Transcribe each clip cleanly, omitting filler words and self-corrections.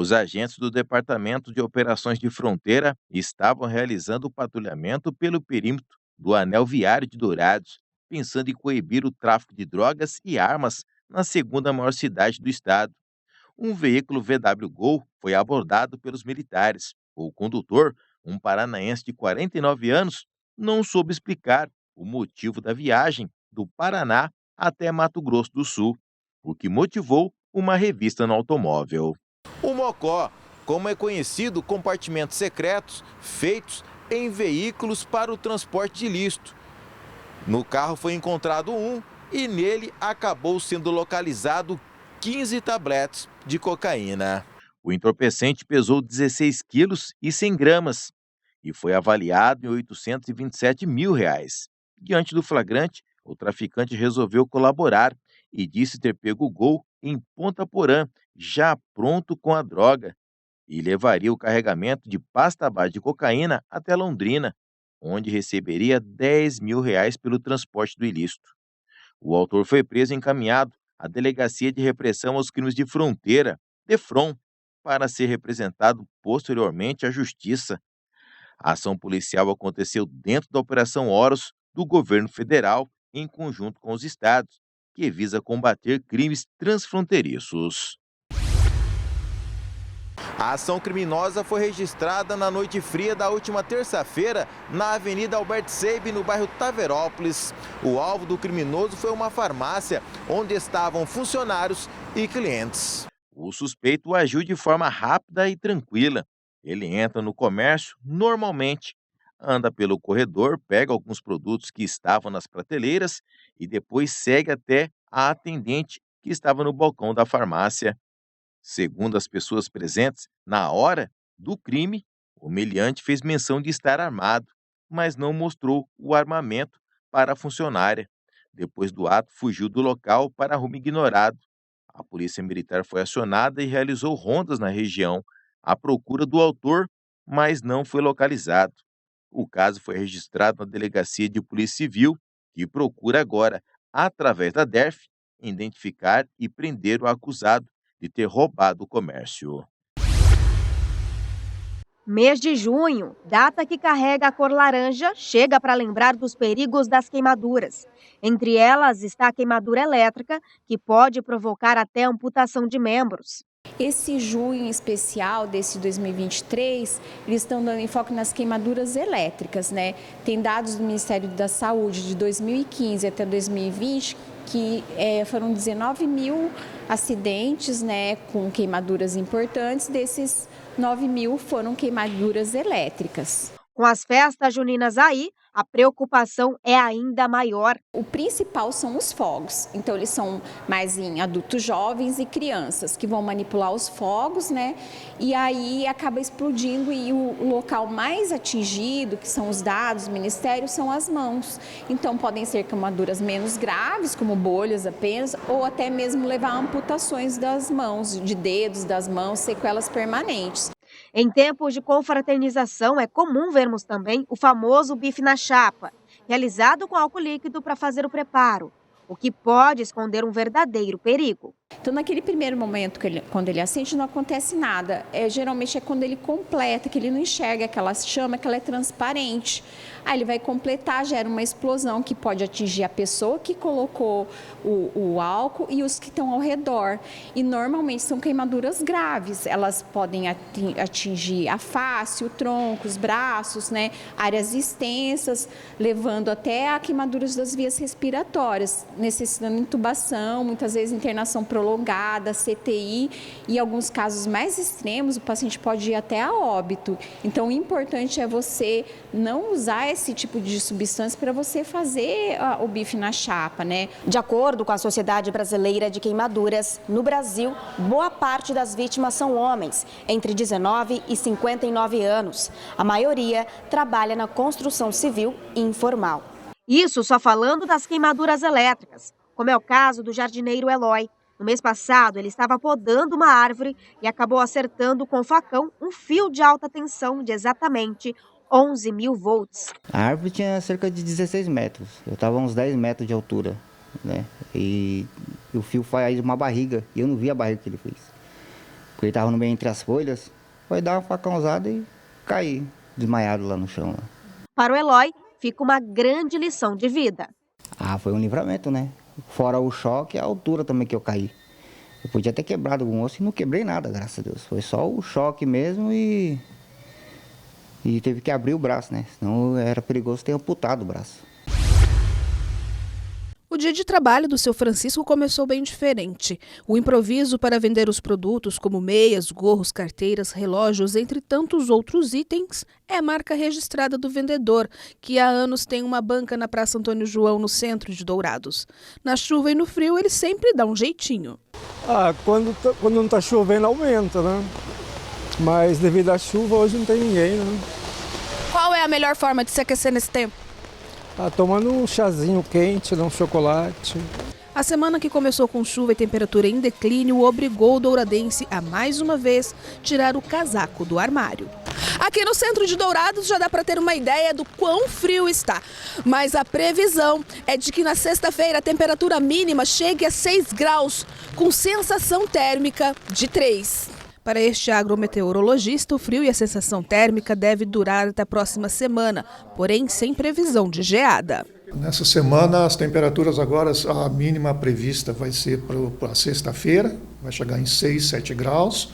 Os agentes do Departamento de Operações de Fronteira estavam realizando o patrulhamento pelo perímetro do Anel Viário de Dourados, pensando em coibir o tráfico de drogas e armas na segunda maior cidade do estado. Um veículo VW Gol foi abordado pelos militares. O condutor, um paranaense de 49 anos, não soube explicar o motivo da viagem do Paraná até Mato Grosso do Sul, o que motivou uma revista no automóvel. O Mocó, como é conhecido, compartimentos secretos feitos em veículos para o transporte ilícito. No carro foi encontrado um e nele acabou sendo localizado 15 tabletes de cocaína. O entorpecente pesou 16 quilos e 100 gramas e foi avaliado em R$ 827 mil. Diante do flagrante, o traficante resolveu colaborar e disse ter pego o Gol em Ponta Porã, já pronto com a droga, e levaria o carregamento de pasta base de cocaína até Londrina, onde receberia R$ 10 mil pelo transporte do ilícito. O autor foi preso e encaminhado à Delegacia de Repressão aos Crimes de Fronteira, DEFRON, para ser representado posteriormente à Justiça. A ação policial aconteceu dentro da Operação Horus do governo federal, em conjunto com os estados, que visa combater crimes transfronteiriços. A ação criminosa foi registrada na noite fria da última terça-feira na Avenida Albert Seib, no bairro Taverópolis. O alvo do criminoso foi uma farmácia, onde estavam funcionários e clientes. O suspeito agiu de forma rápida e tranquila. Ele entra no comércio normalmente, anda pelo corredor, pega alguns produtos que estavam nas prateleiras e depois segue até a atendente que estava no balcão da farmácia. Segundo as pessoas presentes, na hora do crime, o meliante fez menção de estar armado, mas não mostrou o armamento para a funcionária. Depois do ato, fugiu do local para rumo ignorado. A polícia militar foi acionada e realizou rondas na região à procura do autor, mas não foi localizado. O caso foi registrado na Delegacia de Polícia Civil, que procura agora, através da DERF, identificar e prender o acusado de ter roubado o comércio. Mês de junho, data que carrega a cor laranja, chega para lembrar dos perigos das queimaduras. Entre elas está a queimadura elétrica, que pode provocar até amputação de membros. Esse junho especial desse 2023, eles estão dando enfoque nas queimaduras elétricas, né? Tem dados do Ministério da Saúde de 2015 até 2020 que foram 19 mil acidentes, né, com queimaduras importantes. Desses 9 mil foram queimaduras elétricas. Com as festas juninas aí, a preocupação é ainda maior. O principal são os fogos, então eles são mais em adultos jovens e crianças que vão manipular os fogos, né? E aí acaba explodindo e o local mais atingido, que são os dados do Ministério, são as mãos. Então podem ser queimaduras menos graves, como bolhas apenas, ou até mesmo levar a amputações das mãos, de dedos das mãos, sequelas permanentes. Em tempos de confraternização, é comum vermos também o famoso bife na chapa, realizado com álcool líquido para fazer o preparo, o que pode esconder um verdadeiro perigo. Então, naquele primeiro momento, quando ele acende, não acontece nada. Geralmente é quando ele completa, que ele não enxerga aquela chama, que ela é transparente. Aí ele vai completar, gera uma explosão que pode atingir a pessoa que colocou o álcool e os que estão ao redor. E normalmente são queimaduras graves. Elas podem atingir a face, o tronco, os braços, né? Áreas extensas, levando até a queimaduras das vias respiratórias, necessitando intubação, muitas vezes internação prolongada, CTI, e em alguns casos mais extremos, o paciente pode ir até a óbito. Então, o importante é você não usar esse tipo de substância para você fazer o bife na chapa, né? De acordo com a Sociedade Brasileira de Queimaduras, no Brasil, boa parte das vítimas são homens, entre 19 e 59 anos. A maioria trabalha na construção civil e informal. Isso só falando das queimaduras elétricas, como é o caso do jardineiro Eloy. No mês passado, ele estava podando uma árvore e acabou acertando com o facão um fio de alta tensão de exatamente 11 mil volts. A árvore tinha cerca de 16 metros, eu estava a uns 10 metros de altura, né? E o fio faz uma barriga, e eu não vi a barriga que ele fez. Porque ele estava no meio entre as folhas, foi dar uma facãozada e caí desmaiado lá no chão. Lá. Para o Eloy, fica uma grande lição de vida. Foi um livramento, né? Fora o choque e a altura também que eu caí. Eu podia ter quebrado algum osso e não quebrei nada, graças a Deus. Foi só o choque mesmo e teve que abrir o braço, né? Senão era perigoso ter amputado o braço. O dia de trabalho do seu Francisco começou bem diferente. O improviso para vender os produtos como meias, gorros, carteiras, relógios, entre tantos outros itens, é a marca registrada do vendedor, que há anos tem uma banca na Praça Antônio João, no centro de Dourados. Na chuva e no frio, ele sempre dá um jeitinho. Quando não está chovendo, aumenta, né? Mas devido à chuva, hoje não tem ninguém, né? Qual é a melhor forma de se aquecer nesse tempo? Tomando um chazinho quente, um chocolate. A semana que começou com chuva e temperatura em declínio obrigou o douradense a, mais uma vez, tirar o casaco do armário. Aqui no centro de Dourados já dá para ter uma ideia do quão frio está. Mas a previsão é de que na sexta-feira a temperatura mínima chegue a 6 graus, com sensação térmica de 3. Para este agrometeorologista, o frio e a sensação térmica deve durar até a próxima semana, porém sem previsão de geada. Nessa semana, as temperaturas agora, a mínima prevista vai ser para sexta-feira, vai chegar em 6, 7 graus,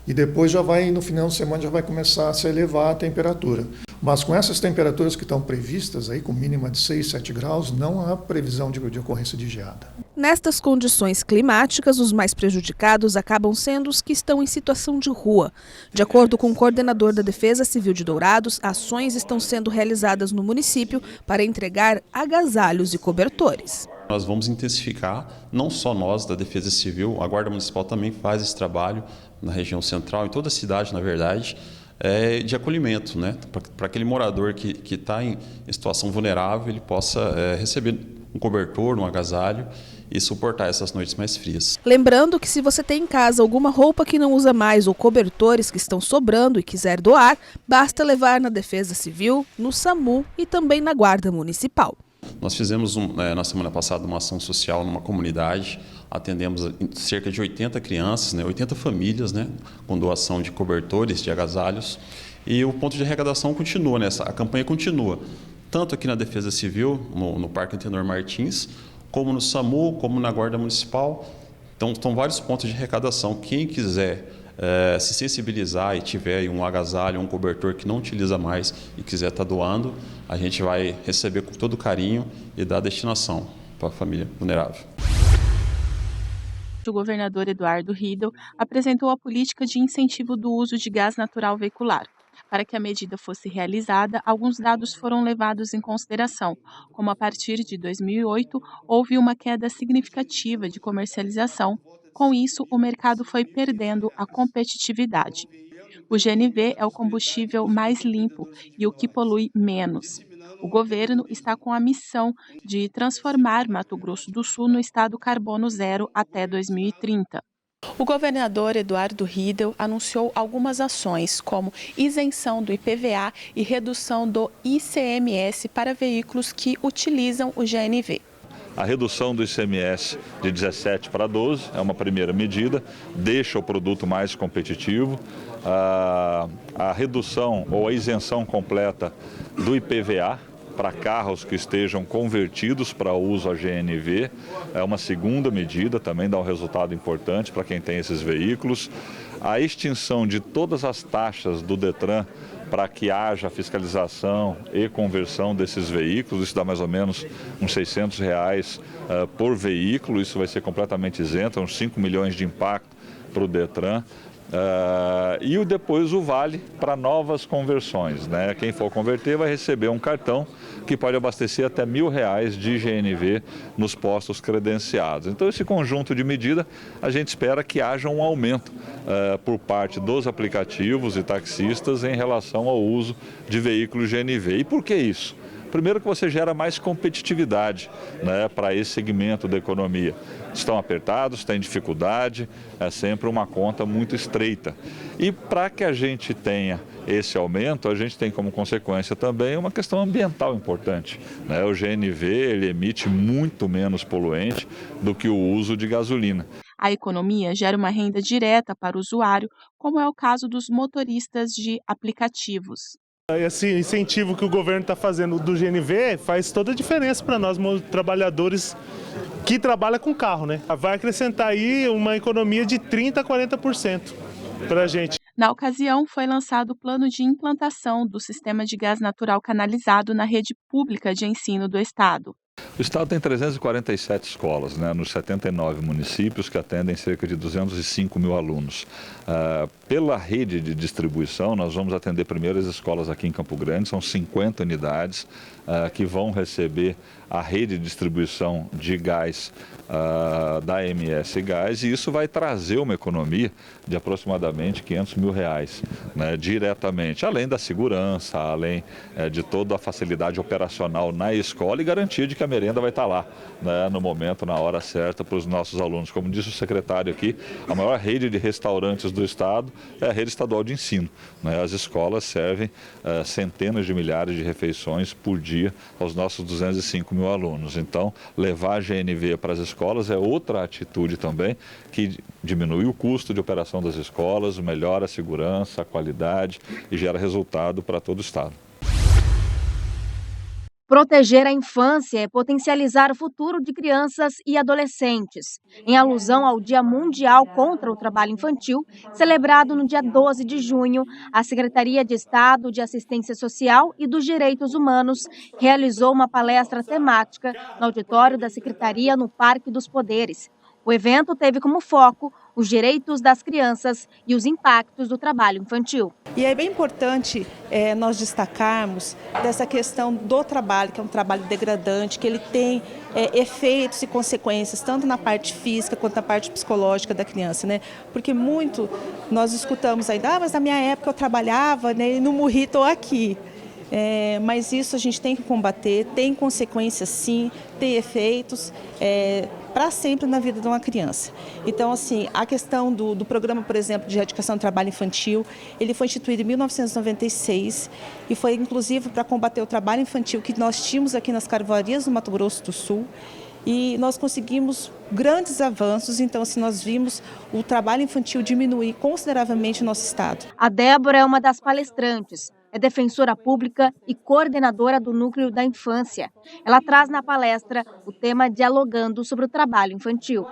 e depois no final de semana já vai começar a se elevar a temperatura. Mas com essas temperaturas que estão previstas, aí, com mínima de 6, 7 graus, não há previsão de ocorrência de geada. Nestas condições climáticas, os mais prejudicados acabam sendo os que estão em situação de rua. De acordo com o coordenador da Defesa Civil de Dourados, ações estão sendo realizadas no município para entregar agasalhos e cobertores. Nós vamos intensificar, não só nós da Defesa Civil, a Guarda Municipal também faz esse trabalho na região central, em toda a cidade, na verdade, de acolhimento, né? Para aquele morador que está em situação vulnerável, ele possa receber um cobertor, um agasalho e suportar essas noites mais frias. Lembrando que se você tem em casa alguma roupa que não usa mais ou cobertores que estão sobrando e quiser doar, basta levar na Defesa Civil, no SAMU e também na Guarda Municipal. Nós fizemos na semana passada uma ação social numa comunidade, atendemos cerca de 80 crianças, 80 famílias, com doação de cobertores, de agasalhos, e o ponto de arrecadação continua, a campanha continua, tanto aqui na Defesa Civil, no Parque Antenor Martins, como no SAMU, como na Guarda Municipal. Então, estão vários pontos de arrecadação. Quem quiser se sensibilizar e tiver um agasalho, um cobertor que não utiliza mais e quiser estar doando, a gente vai receber com todo carinho e dar destinação para a família vulnerável. O governador Eduardo Riedel apresentou a política de incentivo do uso de gás natural veicular. Para que a medida fosse realizada, alguns dados foram levados em consideração, como a partir de 2008 houve uma queda significativa de comercialização. Com isso, o mercado foi perdendo a competitividade. O GNV é o combustível mais limpo e o que polui menos. O governo está com a missão de transformar Mato Grosso do Sul no estado carbono zero até 2030. O governador Eduardo Riedel anunciou algumas ações, como isenção do IPVA e redução do ICMS para veículos que utilizam o GNV. A redução do ICMS de 17 para 12 é uma primeira medida, deixa o produto mais competitivo. A redução ou a isenção completa do IPVA para carros que estejam convertidos para uso a GNV é uma segunda medida, também dá um resultado importante para quem tem esses veículos. A extinção de todas as taxas do Detran para que haja fiscalização e conversão desses veículos, isso dá mais ou menos uns R$600 por veículo, isso vai ser completamente isento, uns 5 milhões de impacto para o Detran. E depois o vale para novas conversões, Quem for converter vai receber um cartão que pode abastecer até R$1.000 de GNV nos postos credenciados. Então, esse conjunto de medidas, a gente espera que haja um aumento por parte dos aplicativos e taxistas em relação ao uso de veículos GNV. E por que isso? Primeiro que você gera mais competitividade para esse segmento da economia. Estão apertados, têm dificuldade, é sempre uma conta muito estreita. E para que a gente tenha esse aumento, a gente tem como consequência também uma questão ambiental importante. O GNV ele emite muito menos poluente do que o uso de gasolina. A economia gera uma renda direta para o usuário, como é o caso dos motoristas de aplicativos. Esse incentivo que o governo está fazendo do GNV faz toda a diferença para nós, trabalhadores que trabalham com carro, né? Vai acrescentar aí uma economia de 30% a 40% para a gente. Na ocasião, foi lançado o plano de implantação do sistema de gás natural canalizado na rede pública de ensino do Estado. O Estado tem 347 escolas, né, nos 79 municípios, que atendem cerca de 205 mil alunos. Pela rede de distribuição, nós vamos atender primeiro as escolas aqui em Campo Grande, são 50 unidades que vão receber a rede de distribuição de gás da MS Gás, e isso vai trazer uma economia de aproximadamente R$500 mil, né, diretamente, além da segurança, além de toda a facilidade operacional na escola e garantia de que a merenda vai estar lá, né, no momento, na hora certa para os nossos alunos. Como disse o secretário aqui, a maior rede de restaurantes do Estado é a rede estadual de ensino, né? As escolas servem centenas de milhares de refeições por dia aos nossos 205 mil alunos. Então, levar a GNV para as escolas é outra atitude também que diminui o custo de operação das escolas, melhora a segurança, a qualidade e gera resultado para todo o Estado. Proteger a infância é potencializar o futuro de crianças e adolescentes. Em alusão ao Dia Mundial contra o Trabalho Infantil, celebrado no dia 12 de junho, a Secretaria de Estado de Assistência Social e dos Direitos Humanos realizou uma palestra temática no auditório da Secretaria no Parque dos Poderes. O evento teve como foco os direitos das crianças e os impactos do trabalho infantil. E é bem importante nós destacarmos dessa questão do trabalho, que é um trabalho degradante, que ele tem efeitos e consequências, tanto na parte física quanto na parte psicológica da criança, né? Porque muito nós escutamos ainda, mas na minha época eu trabalhava, né, e não morri, estou aqui. Mas isso a gente tem que combater, tem consequências sim, tem efeitos para sempre na vida de uma criança. Então, assim, a questão do programa, por exemplo, de erradicação do trabalho infantil, ele foi instituído em 1996 e foi inclusive para combater o trabalho infantil que nós tínhamos aqui nas Carvoarias do Mato Grosso do Sul. E nós conseguimos grandes avanços, então assim, nós vimos o trabalho infantil diminuir consideravelmente no nosso estado. A Débora é uma das palestrantes, é defensora pública e coordenadora do Núcleo da Infância. Ela traz na palestra o tema dialogando sobre o trabalho infantil.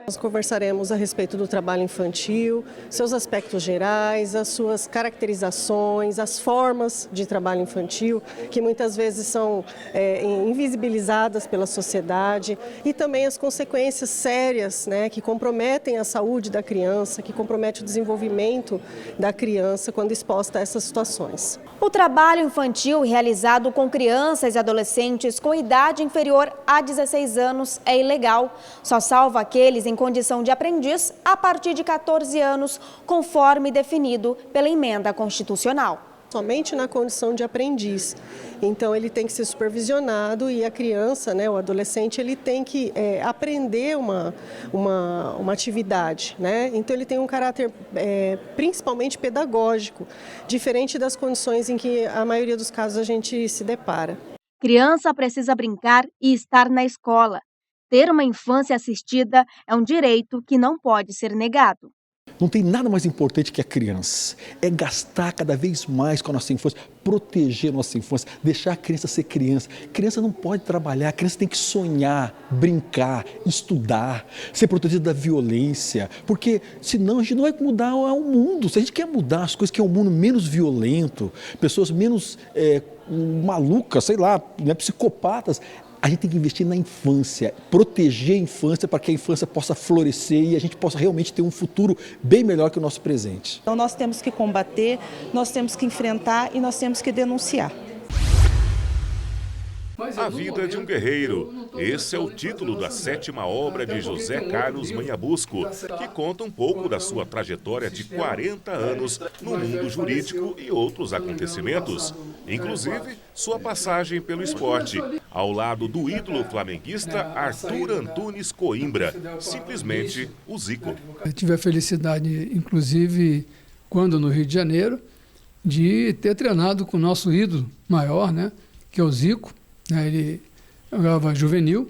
Nós conversaremos a respeito do trabalho infantil, seus aspectos gerais, as suas caracterizações, as formas de trabalho infantil, que muitas vezes são invisibilizadas pela sociedade, e também as consequências sérias, né, que comprometem a saúde da criança, que comprometem o desenvolvimento da criança quando exposta a essas situações. O trabalho infantil realizado com crianças e adolescentes com idade inferior a 16 anos é ilegal. Só salva aqueles em condição de aprendiz a partir de 14 anos, conforme definido pela emenda constitucional. Somente na condição de aprendiz. Então ele tem que ser supervisionado e a criança, né, o adolescente, ele tem que aprender uma atividade, né? Então ele tem um caráter principalmente pedagógico, diferente das condições em que a maioria dos casos a gente se depara. Criança precisa brincar e estar na escola. Ter uma infância assistida é um direito que não pode ser negado. Não tem nada mais importante que a criança. É gastar cada vez mais com a nossa infância, proteger a nossa infância, deixar a criança ser criança. A criança não pode trabalhar, a criança tem que sonhar, brincar, estudar, ser protegida da violência, porque senão a gente não vai mudar o mundo. Se a gente quer mudar as coisas, que é um mundo menos violento, pessoas menos malucas, sei lá, né, psicopatas, a gente tem que investir na infância, proteger a infância para que a infância possa florescer e a gente possa realmente ter um futuro bem melhor que o nosso presente. Então nós temos que combater, nós temos que enfrentar e nós temos que denunciar. A vida de um guerreiro. Esse é o título da 7ª obra de José Carlos Manhabusco, que conta um pouco da sua trajetória de 40 anos no mundo jurídico e outros acontecimentos, inclusive sua passagem pelo esporte, ao lado do ídolo flamenguista Arthur Antunes Coimbra, simplesmente o Zico. Eu tive a felicidade, inclusive, quando no Rio de Janeiro, de ter treinado com o nosso ídolo maior, né, que é o Zico. Ele jogava juvenil,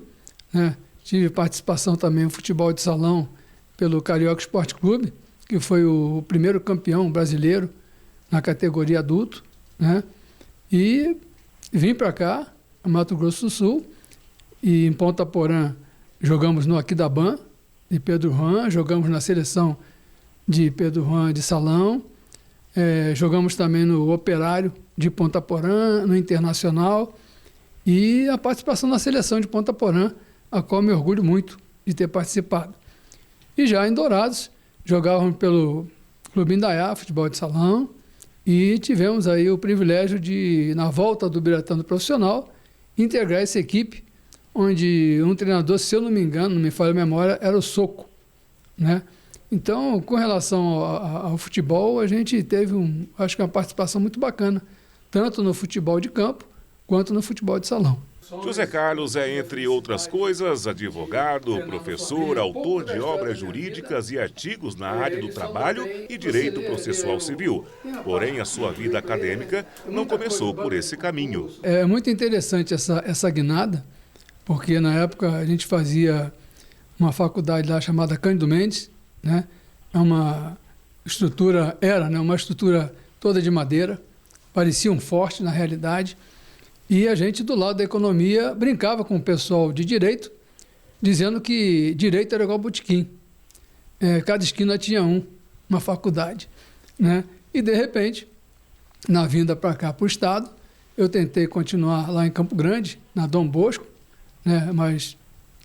né? Tive participação também no futebol de salão pelo Carioca Esporte Clube, que foi o primeiro campeão brasileiro na categoria adulto, né? E vim para cá, a Mato Grosso do Sul, e em Ponta Porã jogamos no Aquidauã de Pedro Juan, jogamos na seleção de Pedro Juan de Salão, jogamos também no Operário de Ponta Porã, no Internacional, e a participação na seleção de Ponta Porã, a qual me orgulho muito de ter participado. E já em Dourados, jogávamos pelo Clube Indaiá, futebol de salão, e tivemos aí o privilégio de, na volta do Biratã do Profissional, integrar essa equipe, onde um treinador, se eu não me engano, não me falha a memória, era o Soco, né? Então, com relação ao futebol, a gente teve acho que uma participação muito bacana, tanto no futebol de campo, quanto no futebol de salão. José Carlos é, entre outras coisas, advogado, professor, autor de obras jurídicas e artigos na área do trabalho e direito processual civil. Porém, a sua vida acadêmica não começou por esse caminho. É muito interessante essa guinada, porque na época a gente fazia uma faculdade lá chamada Cândido Mendes, né? É uma estrutura, uma estrutura toda de madeira, parecia um forte na realidade. E a gente, do lado da economia, brincava com o pessoal de direito, dizendo que direito era igual botequim. Cada esquina tinha uma faculdade, né? E, de repente, na vinda para cá, para o Estado, eu tentei continuar lá em Campo Grande, na Dom Bosco, né? Mas,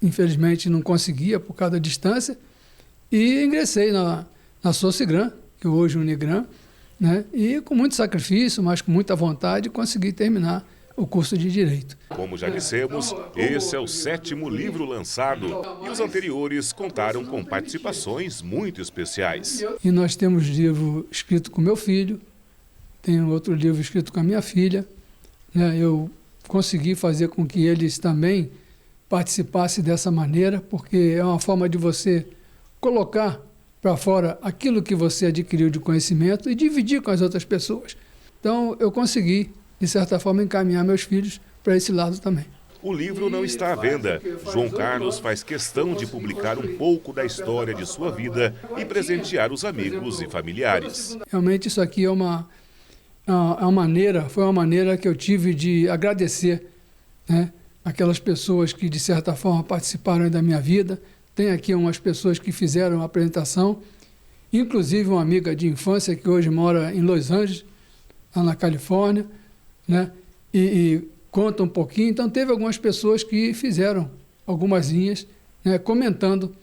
infelizmente, não conseguia por causa da distância, e ingressei na Socigran, que hoje é Unigran, né? E com muito sacrifício, mas com muita vontade, consegui terminar o curso de Direito. Como já dissemos, esse é o 7º livro lançado e os anteriores contaram com participações muito especiais. E nós temos livro escrito com meu filho, tem outro livro escrito com a minha filha, né? Eu consegui fazer com que eles também participassem dessa maneira, porque é uma forma de você colocar para fora aquilo que você adquiriu de conhecimento e dividir com as outras pessoas. Então, eu consegui, de certa forma, encaminhar meus filhos para esse lado também. O livro não está à venda. João Carlos faz questão de publicar um pouco da história de sua vida e presentear os amigos e familiares. Realmente isso aqui foi uma maneira que eu tive de agradecer, né, aquelas pessoas que, de certa forma, participaram da minha vida. Tem aqui umas pessoas que fizeram a apresentação, inclusive uma amiga de infância que hoje mora em Los Angeles, lá na Califórnia, né? E conta um pouquinho. Então, teve algumas pessoas que fizeram algumas linhas, né, comentando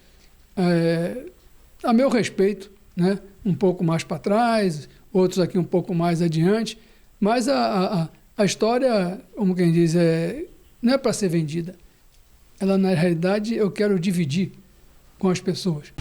a meu respeito, né, um pouco mais para trás, outros aqui um pouco mais adiante, mas a história, como quem diz, não é para ser vendida. Ela, na realidade, eu quero dividir com as pessoas.